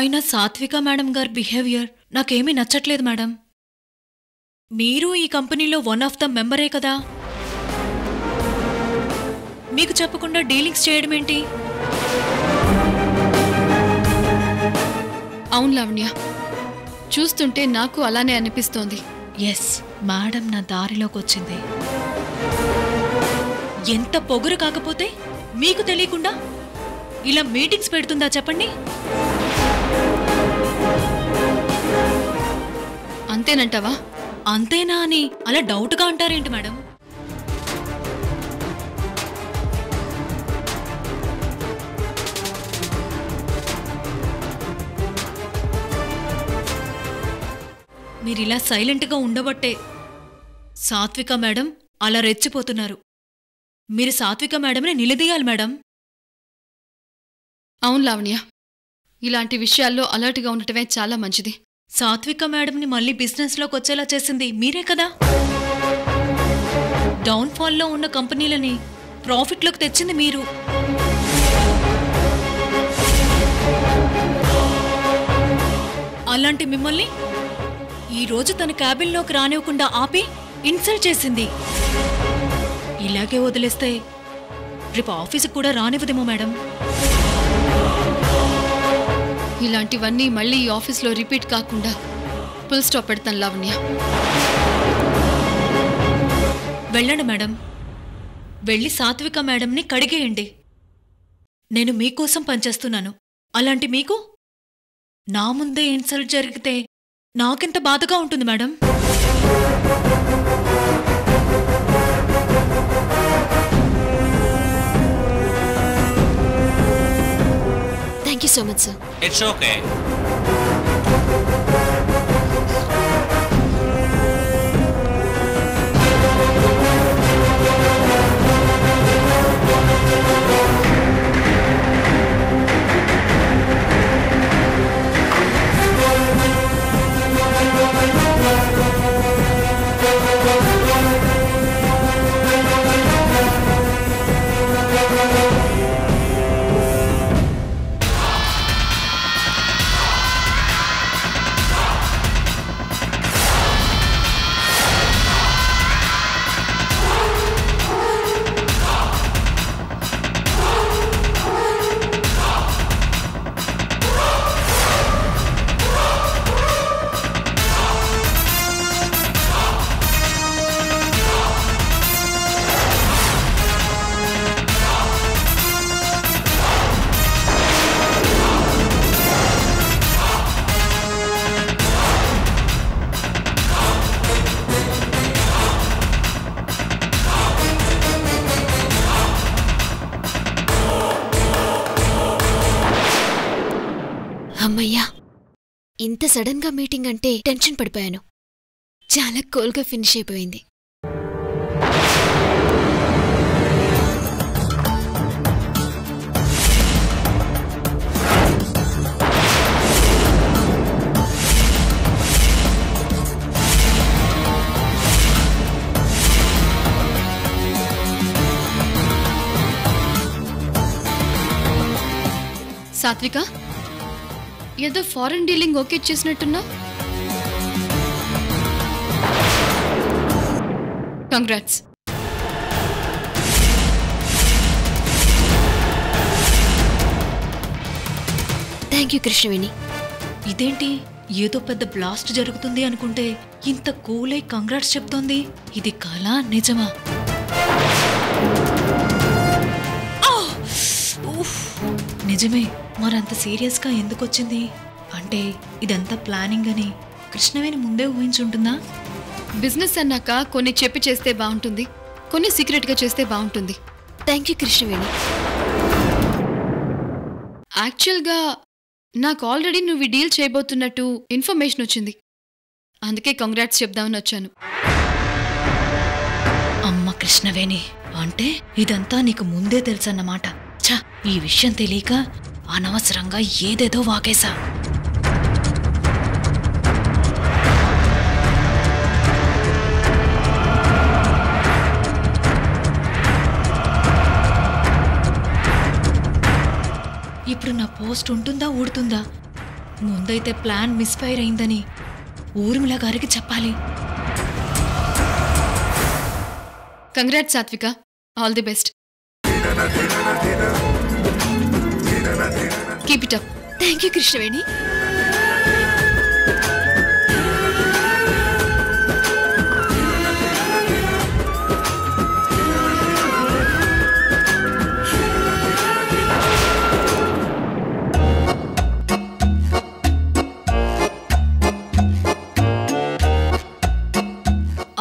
అయినా సాత్విక మేడం గారి బిహేవియర్ నాకేమీ నచ్చట్లేదు మేడం. మీరు ఈ కంపెనీలో వన్ ఆఫ్ ద మెంబరే కదా, మీకు చెప్పకుండా డీలింగ్స్ చేయడమేంటి? అవును లావణ్య, చూస్తుంటే నాకు అలానే అనిపిస్తోంది. ఎస్, మేడం నా దారిలోకొచ్చింది. ఎంత పొగరు కాకపోతే మీకు తెలియకుండా ఇలా మీటింగ్స్ పెడుతుందా చెప్పండి? అంతేనంటావా? అంతేనా అని అలా డౌట్గా అంటారేంటి మేడం? మీరిలా సైలెంట్గా ఉండబట్టే సాత్విక మేడం అలా రెచ్చిపోతున్నారు. మీరు సాత్విక మేడంని నిలదీయాలి మేడం. అవును లావణ్య, ఇలాంటి విషయాల్లో అలర్ట్గా ఉండటమే చాలా మంచిది. సాత్విక మేడంని మళ్ళీ బిజినెస్లోకి వచ్చేలా చేసింది మీరే కదా. డౌన్ఫాల్లో ఉన్న కంపెనీలని ప్రాఫిట్లోకి తెచ్చింది మీరు. అలాంటి మిమ్మల్ని ఈరోజు తన క్యాబిన్లోకి రానివ్వకుండా ఆపి ఇన్సల్ట్ చేసింది. ఇలాగే వదిలేస్తే రేపు ఆఫీసుకు కూడా రానివ్వదేమో మేడం. ఇలాంటివన్నీ మళ్ళీ ఈ ఆఫీస్లో రిపీట్ కాకుండా ఫుల్ స్టాప్ పెడతాను లావణ్య. వెళ్ళండి మేడం, వెళ్ళి సాత్విక మేడంని కడిగేయండి. నేను మీకోసం పనిచేస్తున్నాను. అలాంటి మీకు నా ముందే ఇన్సల్ట్ జరిగితే నాకెంత బాధగా ఉంటుంది madam. Thank you so much, sir. It's okay. అమ్మయ్యా, ఇంత సడన్ గా మీటింగ్ అంటే టెన్షన్ పడిపోయాను. చాలా కూల్గా ఫినిష్ అయిపోయింది. సాత్విక, ఏదో ఫారెన్ డీలింగ్ ఓకే చేసినట్టున్నా? కంగ్రాట్స్. Thank you Krishnaveni. ఇదేంటి, ఏదో పెద్ద బ్లాస్ట్ జరుగుతుంది అనుకుంటే ఇంత కూలై కంగ్రాట్స్ చెప్తోంది. ఇది కళ నిజమా? నిజమే, మరంత సీరియస్గా ఎందుకొచ్చింది? అంటే ఇదంతా ప్లానింగ్ అని కృష్ణవేణి ముందే ఊహించుంటుందా? బిజినెస్ అన్నాక కొన్ని చెప్పి చేస్తే బాగుంటుంది, కొన్ని సీక్రెట్గా చేస్తే బాగుంటుంది. Thank you Krishnaveni. యాక్చువల్గా నాకు ఆల్రెడీ నువ్వు డీల్ చేయబోతున్నట్టు ఇన్ఫర్మేషన్ వచ్చింది. అందుకే కంగ్రాట్స్ చెప్దామని వచ్చాను. అమ్మ కృష్ణవేణి, అంటే ఇదంతా నీకు ముందే తెలుసన్నమాట. ఛ, ఈ విషయం తెలియక అనవసరంగా ఏదేదో వాకేశా. ఇప్పుడు నా పోస్ట్ ఉంటుందా ఊడుతుందా? ముందైతే ప్లాన్ మిస్ఫైర్ అయిందని ఊర్మిళ గారికి చెప్పాలి. కంగ్రాట్స్ సాత్విక, all the best. Keep it up. Thank you Krishnaveni.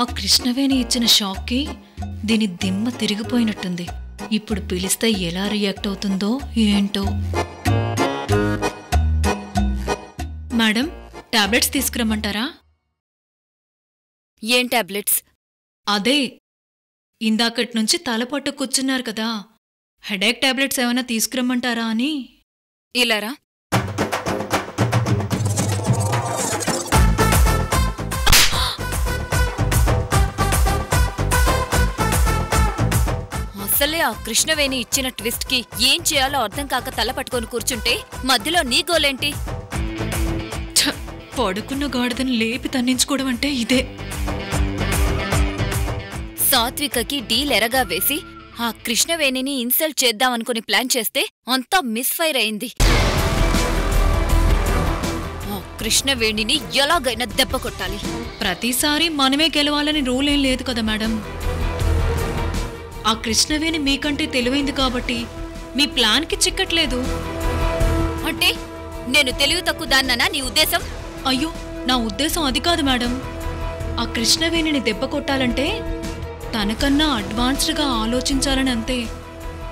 ఆ కృష్ణవేణి ఇచ్చిన షాక్కి దీని దిమ్మ తిరిగిపోయినట్టుంది. ఇప్పుడు పిలిస్తే ఎలా రియాక్ట్ అవుతుందో ఏంటో. మేడం, టాబ్లెట్స్ తీసుకురమ్మంటారా? ఏం టాబ్లెట్స్? అదే ఇందాకటి నుంచి తలపట్టు కూర్చున్నారు కదా, హెడేక్ టాబ్లెట్స్ ఏమైనా తీసుకురమ్మంటారా అని. ఇలారా. అసలే ఆ కృష్ణవేణి ఇచ్చిన ట్విస్ట్ కి ఏం చేయాలో అర్థం కాక తల పట్టుకొని కూర్చుంటే మధ్యలో నీ గోలేంటి? పడుకున్న గాడిదని లేపి తన్నించుకోవడం అంటే ఇదే. సాత్వికకి డీల్ ఎరగా వేసి ఆ కృష్ణవేణిని ఇన్సల్ట్ చేద్దామనుకుని ప్లాన్ చేస్తే అంతా మిస్ఫైర్ అయింది. ఆ కృష్ణవేణిని ఎలాగైనా దెబ్బ కొట్టాలి. ప్రతిసారి మనమే గెలవాలని రూల్ ఏం లేదు కదా మేడం. ఆ కృష్ణవేణి మీకంటే తెలివైంది కాబట్టి మీ ప్లాన్కి చిక్కట్లేదు. అంటే నేను తెలివి తక్కువ దాన్ననా నీ ఉద్దేశం? అయ్యో, నా ఉద్దేశం అది కాదు మేడం. ఆ కృష్ణవేణిని దెబ్బ కొట్టాలంటే తనకన్నా అడ్వాన్స్డ్గా ఆలోచించాలని అంతే.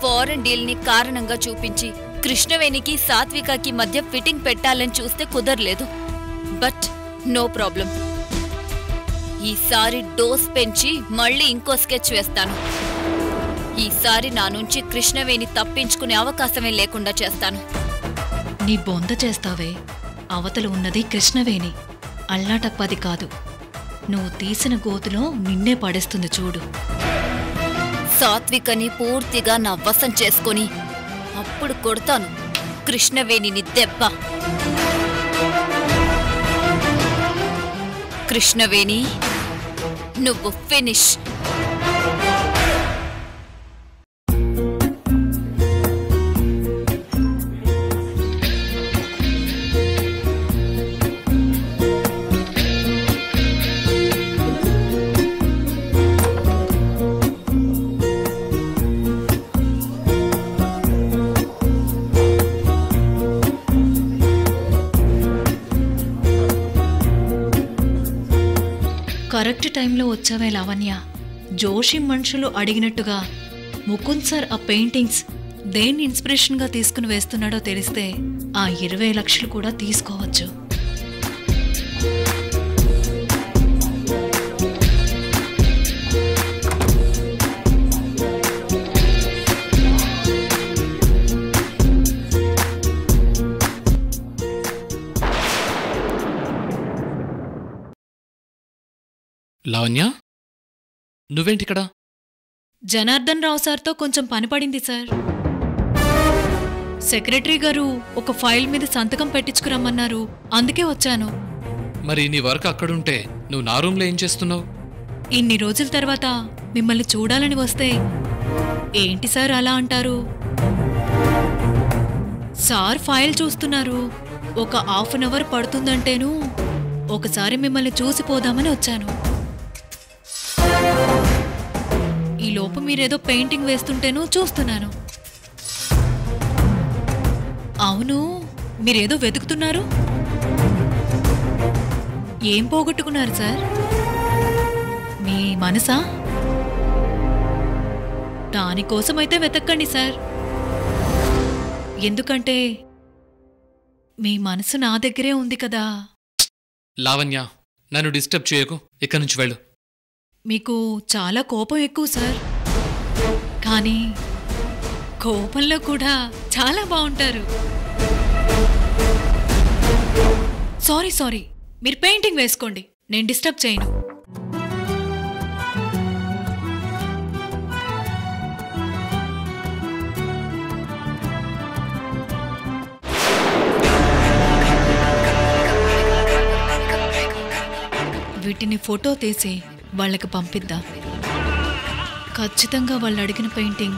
ఫారెన్ డీల్ని కారణంగా చూపించి కృష్ణవేణికి సాత్వికకి మధ్య ఫిట్టింగ్ పెట్టాలని చూస్తే కుదరలేదు. But no problem. ఈసారి డోస్ పెంచి మళ్ళీ ఇంకో స్కెచ్ వేస్తాను. ఈసారి నా నుంచి కృష్ణవేణి తప్పించుకునే అవకాశమే లేకుండా చేస్తాను. నీ బొంద చేస్తావే, అవతల ఉన్నది కృష్ణవేణి, అల్లాటప్పది కాదు. నువ్వు తీసిన గోతులో నిన్నే పడేస్తుంది చూడు. సాత్వికని పూర్తిగా నా వశం చేసుకొని అప్పుడు కొడతాను కృష్ణవేణిని దెబ్బ. కృష్ణవేణి, నువ్వు ఫినిష్. కరెక్ట్ టైంలో వచ్చావే లావణ్య. జోషి మనుషులు అడిగినట్టుగా ముకుంద్ సార్ ఆ పెయింటింగ్స్ దేన్ని ఇన్స్పిరేషన్గా తీసుకుని వేస్తున్నాడో తెలిస్తే ఆ 20 లక్షలు కూడా తీసుకోవచ్చు. లావణ్య, నువ్వేంటిక్కడ? జనార్దన్ రావు సార్తో కొంచెం పని పడింది సార్. సెక్రటరీ గారు ఒక ఫైల్ మీద సంతకం పెట్టించుకురమ్మన్నారు, అందుకే వచ్చాను. మరి నీ వర్క్ అక్కడుంటే నువ్వు నా రూమ్లో ఏం చేస్తున్నావు? ఇన్ని రోజుల తర్వాత మిమ్మల్ని చూడాలని వస్తే ఏంటి సార్ అలా అంటారు? సార్ ఫైల్ చూస్తున్నారు, ఒక హాఫ్ అన్ అవర్ పడుతుందంటేను ఒకసారి మిమ్మల్ని చూసిపోదామని వచ్చాను. ఈ లోపు మీరేదో పెయింటింగ్ వేస్తుంటేనూ చూస్తున్నాను. అవును, మీరేదో వెతుకుతున్నారు. ఏం పోగొట్టుకున్నారు సార్? మీ మనసా? దానికోసమైతే వెతక్కండి సార్. ఎందుకంటే మీ మనసు నా దగ్గరే ఉంది కదా. లావణ్య, నన్ను డిస్టర్బ్ చేయకు, ఇక్కడి నుంచి వెళ్ళు. మీకు చాలా కోపం ఎక్కువ సార్, కానీ కోపంలో కూడా చాలా బాగుంటారు. సారీ, మీరు పెయింటింగ్ వేసుకోండి, నేను డిస్టర్బ్ చేయను. వాటిని ఫోటో తీసి వాళ్ళకి పంపిద్దాం. ఖచ్చితంగా వాళ్ళు అడిగిన పెయింటింగ్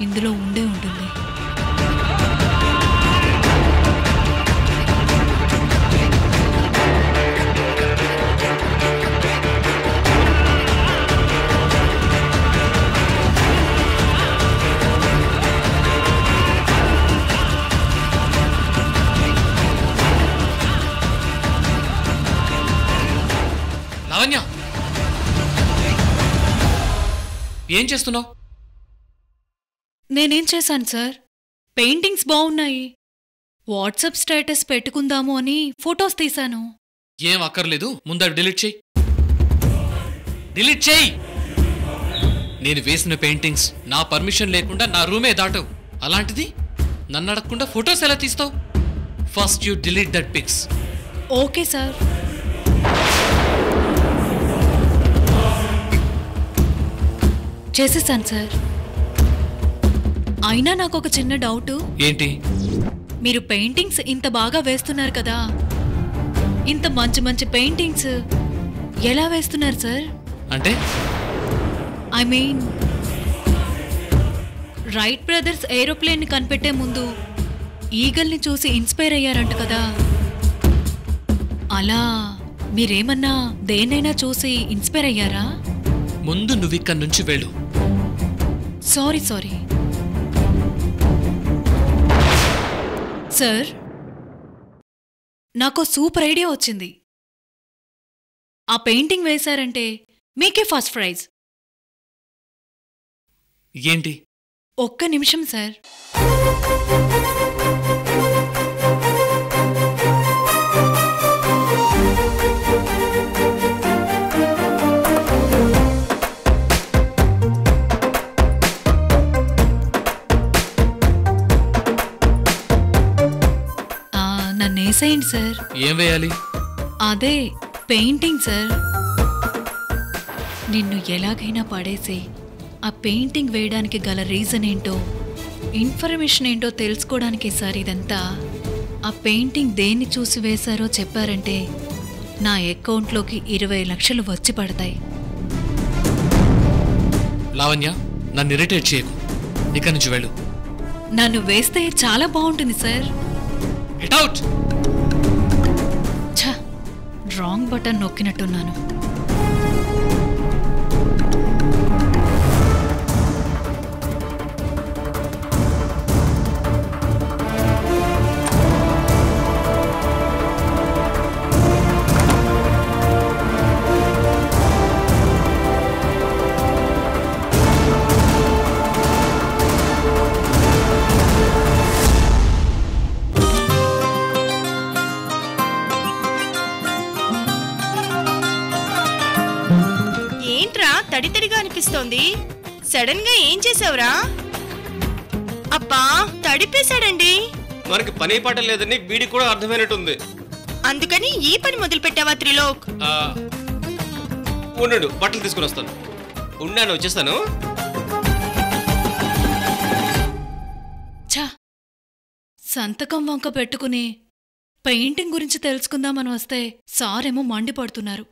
ఇందులో ఉండే ఉంటుంది. లావణ్య, ఏం చేస్తున్నావు? నేనేం చేశాను సార్? పెయింటింగ్స్ బాగున్నాయి, వాట్సాప్ స్టేటస్ పెట్టుకుందాము అని ఫొటోస్ తీశాను. ఏం అక్కర్లేదు, ముందర డిలీట్ చేయి. డిలీట్ చేయి. నేను వేసిన పెయింటింగ్స్ నా పర్మిషన్ లేకుండా నా రూమే దాటవు. అలాంటిది నన్ను అడగకుండా ఫొటోస్ ఎలా తీస్తావు? First you delete that pics. Okay sir. చేసేసాను సార్. అయినా నాకు ఒక చిన్న డౌటు. ఏంటి? మీరు పెయింటింగ్స్ ఇంత బాగా వేస్తున్నారు కదా, ఇంత మంచి మంచి పెయింటింగ్స్ ఎలా వేస్తున్నారు సార్? అంటే I mean, right brothers aeroplane ని కనిపెట్టే ముందు ఈగల్ని చూసి ఇన్స్పైర్ అయ్యారంట కదా, అలా మీరేమన్నా దేన్నైనా చూసి ఇన్స్పైర్ అయ్యారా? ముందు నువ్విక్కడి నుంచి వెళ్ళు. సారీ సార్, నాకు సూపర్ ఐడియా వచ్చింది. ఆ పెయింటింగ్ వేశారంటే మీకే ఫస్ట్ ప్రైజ్. ఏంటి? ఒక్క నిమిషం సార్. నన్నేసేయండి సార్. ఏం వేయాలి? అదే పెయింటింగ్ సార్. నిన్ను ఎలాగైనా పడేసి ఆ పెయింటింగ్ వేయడానికి గల రీజన్ ఏంటో, ఇన్ఫర్మేషన్ ఏంటో తెలుసుకోవడానికే సార్ ఇదంతా. ఆ పెయింటింగ్ దేన్ని చూసి వేశారో చెప్పారంటే నా అకౌంట్లోకి 20 లక్షలు వచ్చి పడతాయి. లావణ్య, నన్ను ఇరిటేట్ చేయకు. ఇక్కడి నుంచి వెళ్ళు. నన్ను వేస్తే చాలా బాగుంటుంది సార్. Get out. ఛ, రాంగ్ బటన్ నొక్కినట్టున్నాను. తడితడిగా అనిపిస్తోంది. సడన్ గా ఏం చేసావురా? అబ్బా, తడిపేశాడండి. మనకి పని పాట లేదని వీడి కూడా అర్థమైనట్టుంది. అందుకని ఈ పని మొదలు పెట్టావా త్రిలోక్? ఉండు, బట్టలు తీసుకుని వస్తాను. ఉన్నాను, వచ్చేస్తాను. ఛ, సంతకం వంక పెట్టుకుని పెయింటింగ్ గురించి తెలుసుకుందామని వస్తే సారేమో మండిపడుతున్నారు.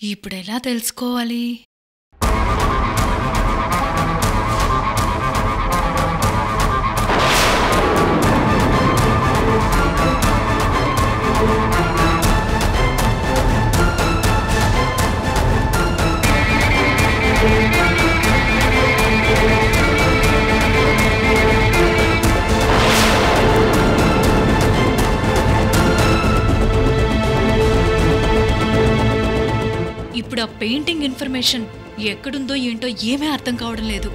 ఇప్పుడెలా తెలుసుకోవాలి? ఇప్పుడు ఆ పెయింటింగ్ ఇన్ఫర్మేషన్ ఎక్కడుందో ఏంటో ఏమీ అర్థం కావడం లేదు.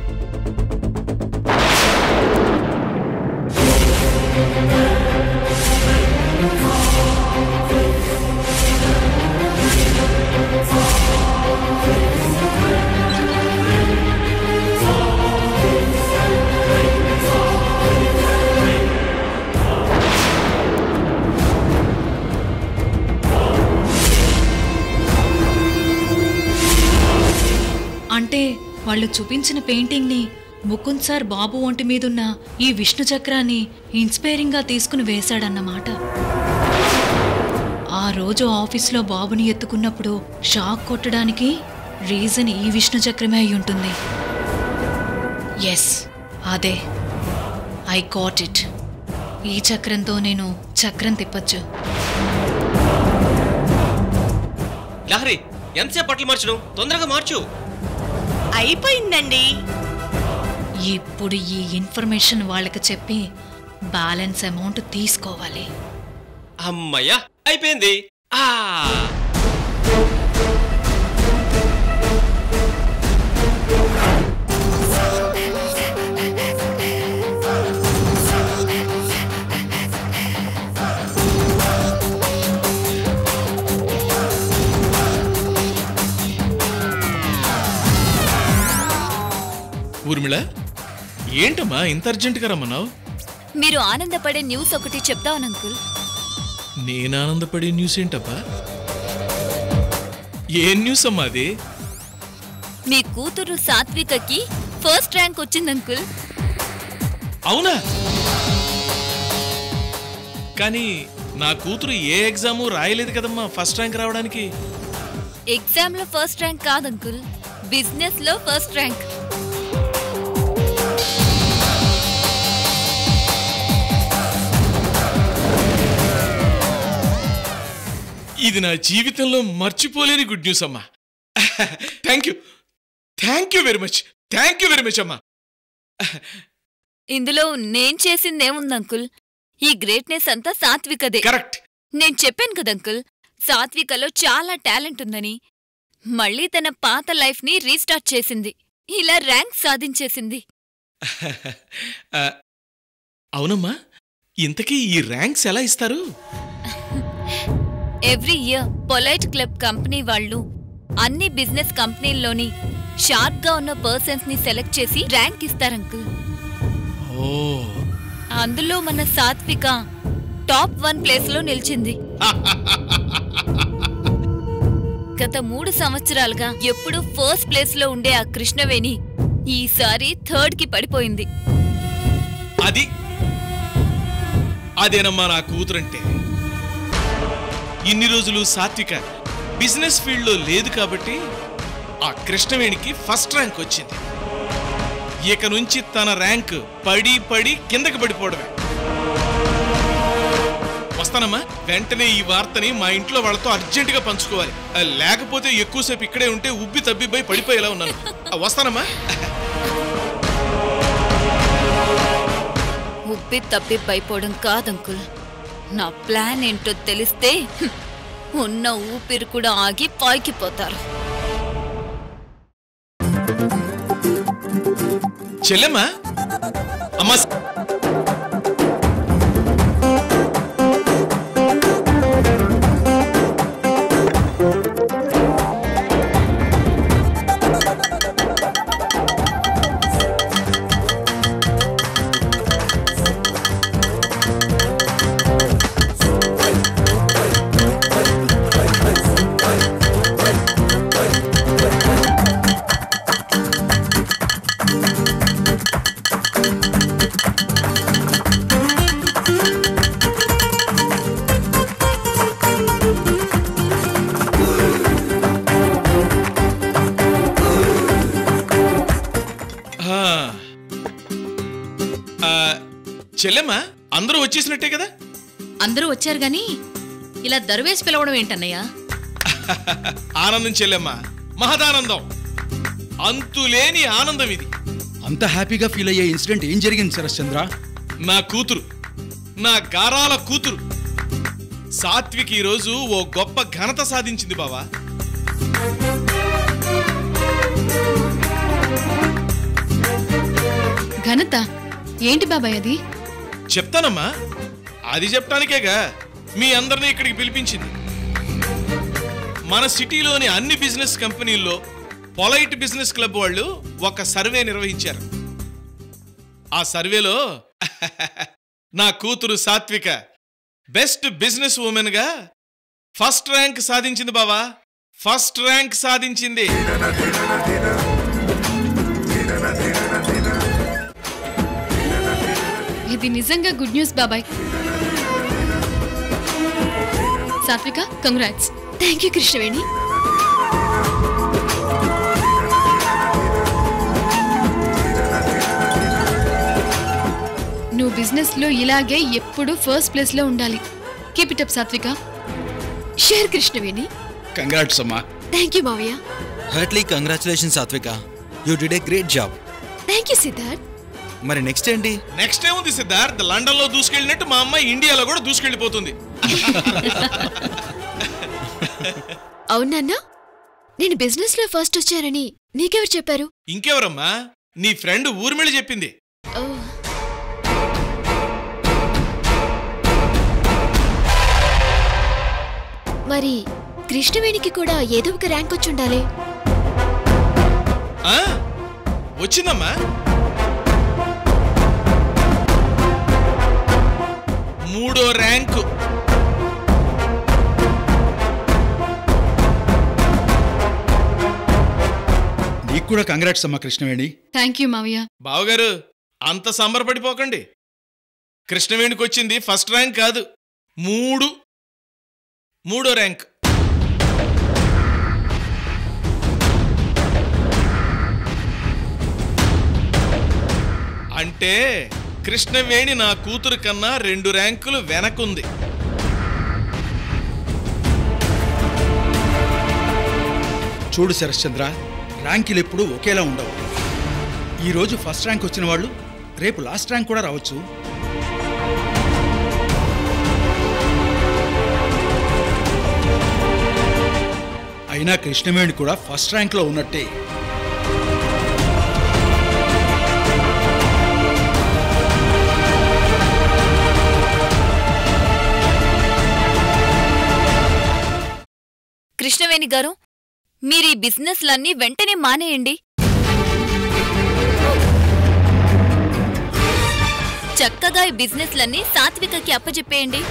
అంటే వాళ్ళు చూపించిన పెయింటింగ్ని ముకుంద్ సార్ బాబు ఒంటి మీదున్న ఈ విష్ణు చక్రాన్ని ఇన్స్పైరింగ్గా తీసుకుని వేశాడన్నమాట. ఆ రోజు ఆఫీస్లో బాబుని ఎత్తుకున్నప్పుడు షాక్ కొట్టడానికి రీజన్ ఈ విష్ణు చక్రమే అయి ఉంటుంది. ఎస్, అదే. I got it. ఈ చక్రంతో నేను చక్రం తిప్పచ్చు. లహరి, ఎంతసేపు బట్టలు మార్చను? తొందరగా మార్చు. అయిపోయిందండి. ఇప్పుడు ఈ ఇన్ఫర్మేషన్ వాళ్ళకి చెప్పి బ్యాలెన్స్ అమౌంట్ తీసుకోవాలి. అమ్మయ్యా, అయిపోయింది. ఊర్మిళ, ఏంటమ్మా ఇంత అర్జెంటుగా రమ్మన్నావు? మీరు ఆనందపడే న్యూస్ ఒకటి చెప్తాను అంకుల్. నేను ఆనందపడే న్యూస్ ఏంటబ్బా? ఏం న్యూస్ అమ్మా అది? మీ కూతురు సాత్వికకి ఫస్ట్ ర్యాంక్ వచ్చింది అంకుల్. అవునా? కానీ నా కూతురు ఏ ఎగ్జాము రాయలేదు కదమ్మా ఫస్ట్ ర్యాంక్ రావడానికి. ఎగ్జామ్ లో ఫస్ట్ ర్యాంక్ కాదు అంకుల్, బిజినెస్ లో ఫస్ట్ ర్యాంక్. ఇది నా జీవితంలో మర్చిపోలేని గుడ్ న్యూస్ అమ్మా. థ్యాంక్ యూ వెరీ మచ్ అమ్మా. ఇందులో నేను చేసిందేముంది అంకుల్, ఈ గ్రేట్నెస్ అంతా సాత్వికదే. కరెక్ట్. నేను చెప్పాను కదా అంకుల్, సాత్వికలో చాలా టాలెంట్ ఉందని. మళ్ళీ తన పాత లైఫ్ ని రీస్టార్ట్ చేసింది, ఇలా ర్యాంక్ సాధించేసింది. అవునమ్మా, ఇంతకీ ఈ ర్యాంక్స్ ఎలా ఇస్తారు? Every year polite club company వాళ్ళు అన్ని బిజినెస్ కంపెనీల్లోని షార్ప్ గా ఉన్న పర్సన్స్ ని సెలెక్ట్ చేసి ర్యాంక్ ఇస్తారంకుల్. అందులో మన సాత్విక టాప్ 1 ప్లేస్ లో నిలిచింది. గత 3 సంవత్సరాలుగా ఎప్పుడు ఫస్ట్ ప్లేస్ లో ఉండే ఆ కృష్ణవేణి ఈసారి 3rd కి పడిపోయింది. అదేనమ్మా నా కూతురంటే. ఇన్ని రోజులు సాత్విక బిజినెస్ ఫీల్డ్లో లేదు కాబట్టి ఆ కృష్ణవేణికి ఫస్ట్ ర్యాంక్ వచ్చింది. ఇక నుంచి తన ర్యాంక్ పడి కిందకి పడిపోవడమే. వస్తానమ్మా, వెంటనే ఈ వార్తని మా ఇంట్లో వాళ్ళతో అర్జెంటుగా పంచుకోవాలి. లేకపోతే ఎక్కువసేపు ఇక్కడే ఉంటే ఉబ్బి తబ్బిబ్బై పడిపోయేలా ఉన్నాను. వస్తానమ్మా. ఉబ్బి తబ్బిబ్బైపోవడం కాదంకుల్, నా ప్లాన్ ఏంటో తెలిస్తే ఉన్న ఊపిరి కూడా ఆగి పాకిపోతారు. చెల్లెమ్మా, అమ్మా, చెల్లెమ్మా, అందరూ వచ్చేసినట్టే కదా? అందరూ వచ్చారు గాని ఇలా దర్వేసి పిలవడం ఏంటన్నయ్యా? ఆనందం చెల్లెమ్మా, మహదానందం, అంతులేని ఆనందం ఇది. అంత హ్యాపీగా ఫీల్ అయ్యే ఇన్సిడెంట్ ఏం జరిగింది శరశ్చంద్ర? నా కూతురు, నా గారాల కూతురు సాత్విక్ ఈరోజు ఓ గొప్ప ఘనత సాధించింది బావా. ఘనత ఏంటి బాబాయ్ అది? చెప్తానమ్మా, అది చెప్పడానికేగా మీ అందరినీ ఇక్కడికి పిలిపించింది. మన సిటీలోని అన్ని బిజినెస్ కంపెనీల్లో పొలైట్ బిజినెస్ క్లబ్ వాళ్ళు ఒక సర్వే నిర్వహించారు. ఆ సర్వేలో నా కూతురు సాత్విక బెస్ట్ బిజినెస్ ఉమెన్ గా ఫస్ట్ ర్యాంక్ సాధించింది బావా. ఫస్ట్ ర్యాంక్ సాధించింది. ఇది నిజంగా గుడ్ న్యూస్ బాబాయ్. సాత్విక కంగ్రాట్స్. Thank you Krishnaveni. నువ్వు బిజినెస్ లో ఇలాగే ఎప్పుడు ఫస్ట్ ప్లేస్ లో ఉండాలి. కీప్ ఇట్ అప్ సాత్విక. షేర్ కృష్ణవేణి. కంగ్రాట్స్ అమ్మా. థ్యాంక్ యూ మావయ్య. హార్ట్లీ కంగ్రాచులేషన్ సాత్విక, you did a great job. Thank you Siddharth. మరి నెక్స్ట్ ఏంటి? నెక్స్ట్ ఏముంది సిద్ధార్థ్, లండన్ లో దూసుకెళ్ళినట్టు మా అమ్మాయి ఇండియాలో కూడా దూసుకెళ్ళిపోతుంది. అవునన్నా, నేను బిజినెస్ లో ఫస్ట్ వచ్చానని నీకెవరు చెప్పారు? ఇంకెవరమ్మా, నీ ఫ్రెండ్ ఊర్మిళ చెప్పింది. ఓ, మరి కృష్ణవేణికి కూడా ఏదో ఒక ర్యాంక్ వచ్చి ఉండాలి. ఆ? వచ్చిందమ్మా. 3వ ర్యాంకు. నీకు కూడా కంగ్రాట్స్ అమ్మా కృష్ణవేణి. థ్యాంక్ యూ మావయ్య. బావగారు అంత సంబరపడిపోకండి. కృష్ణవేణికి వచ్చింది ఫస్ట్ ర్యాంక్ కాదు, 3వ ర్యాంక్. అంటే కృష్ణవేణి నా కూతురు కన్నా 2 ర్యాంకులు వెనకుంది. చూడు శరశ్చంద్ర, ర్యాంకులు ఎప్పుడూ ఒకేలా ఉండవు. ఈరోజు ఫస్ట్ ర్యాంక్ వచ్చిన వాళ్ళు రేపు లాస్ట్ ర్యాంక్ కూడా రావచ్చు. అయినా కృష్ణవేణి కూడా ఫస్ట్ ర్యాంక్లో ఉన్నట్టే. కృష్ణవేణి గారు, మీరీ బిజినెస్లన్నీ వెంటనే మానేయండి. చక్కగా ఈ బిజినెస్లన్నీ సాత్వికకి అప్పచెప్పేయండి.